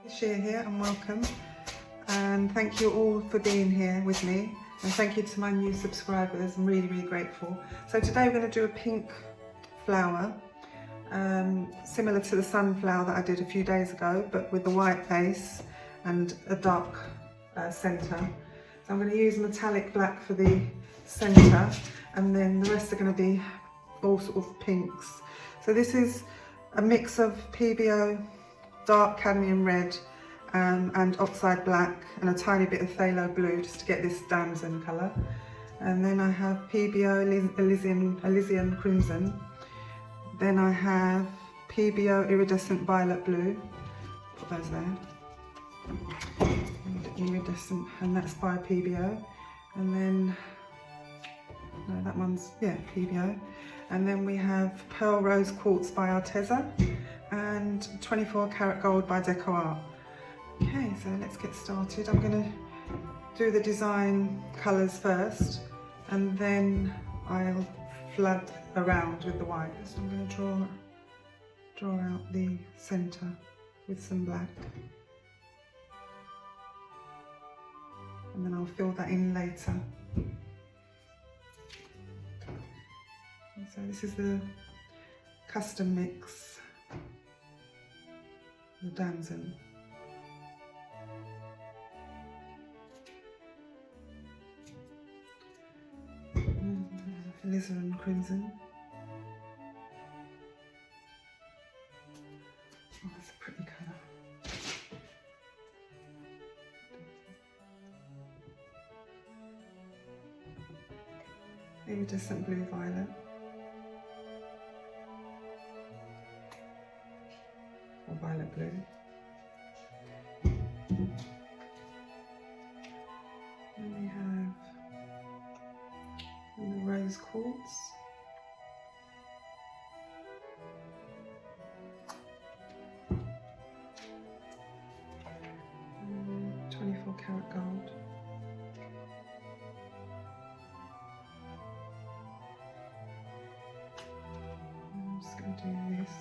Shia here and welcome, and thank you all for being here with me, and thank you to my new subscribers. I'm really grateful. So today we're going to do a pink flower similar to the sunflower that I did a few days ago, but with the white base and a dark centre. So I'm going to use metallic black for the centre, and then the rest are going to be all sort of pinks. So this is a mix of PBO, dark cadmium red, and oxide black, and a tiny bit of phthalo blue just to get this damson colour. And then I have PBO Elysian crimson. Then I have PBO iridescent violet blue. Put those there. And iridescent, and that's by PBO. And then, no, that one's, yeah, PBO. And then we have pearl rose quartz by ArtResin, and 24 karat gold by Deco Art. Okay, so let's get started. I'm going to do the design colours first, and then I'll flood around with the white. So I'm going to draw out the centre with some black, and then I'll fill that in later. And so this is the custom mix. The damson. Alizarin crimson. Oh, that's a pretty colour. Iridescent blue violet. Or violet blue. And we have the rose quartz. And 24 karat gold. I'm just going to do this.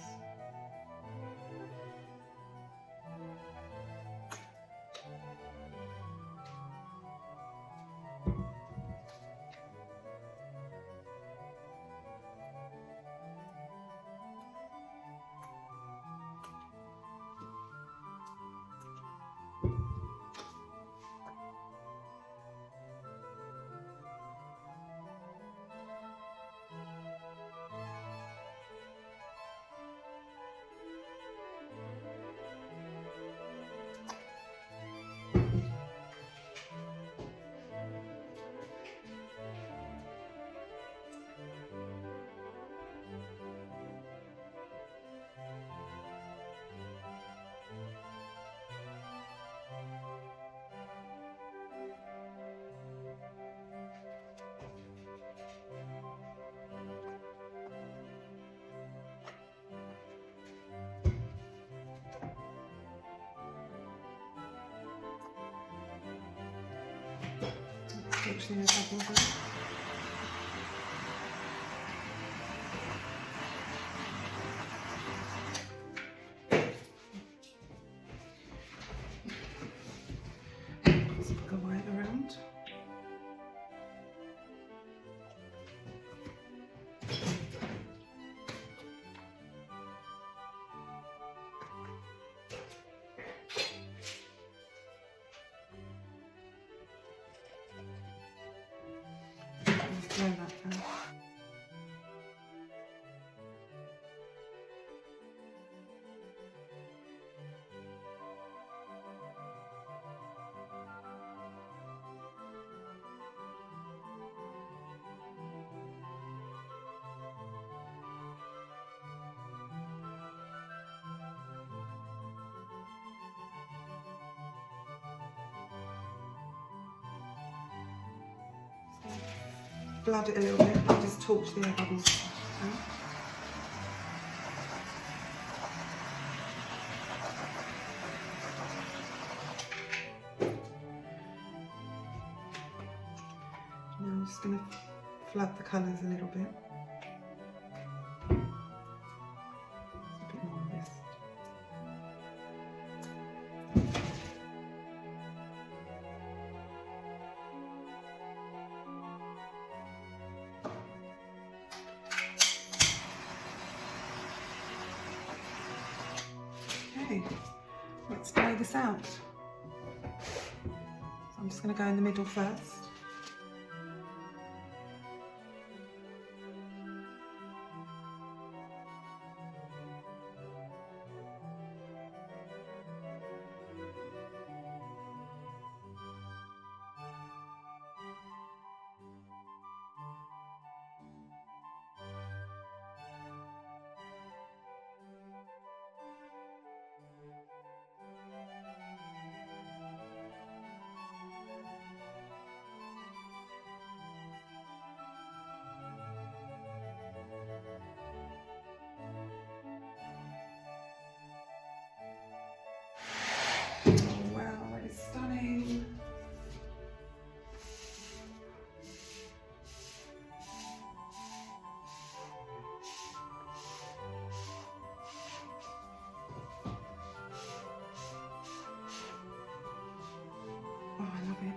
Actually, the bubbles out. Let's put the white around. Blow that out. Blood it a little bit, I'll just torch the air bubbles out. Now I'm just going to flood the colours a little bit. A bit more of this. this out. So I'm just going to go in the middle first. Wow, it's stunning. Oh, I love it.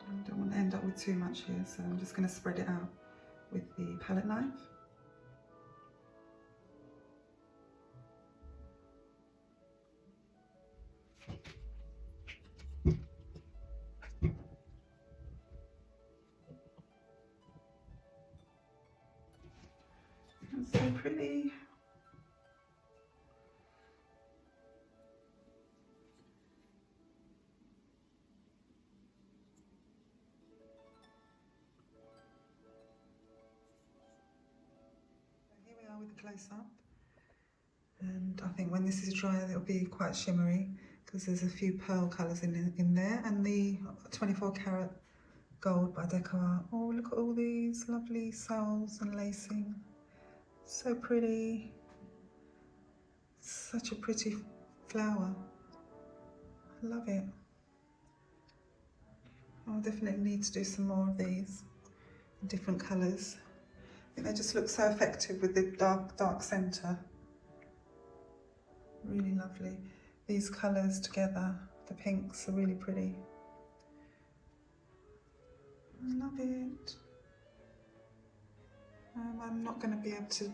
I don't want to end up with too much here, so I'm just going to spread it out with the palette knife. That's so pretty. With the close-up, and I think when this is dry it'll be quite shimmery because there's a few pearl colours in there, and the 24 karat gold by Deco Art. Oh, look at all these lovely soles and lacing, so pretty. Such a pretty flower, I love it. I'll definitely need to do some more of these in different colours. I think they just look so effective with the dark centre. Really lovely. These colours together, the pinks are really pretty. I love it. I'm not going to be able to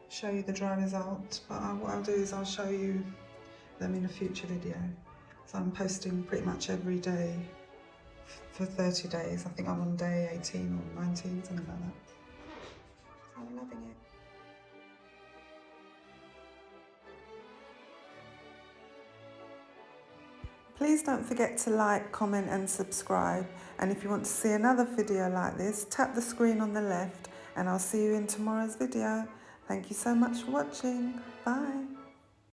show you the dry result, but what I'll do is I'll show you them in a future video. So I'm posting pretty much every day for 30 days. I think I'm on day 18 or 19, something like that. I'm loving it. Please don't forget to like, comment and subscribe. And if you want to see another video like this, tap the screen on the left and I'll see you in tomorrow's video. Thank you so much for watching. Bye.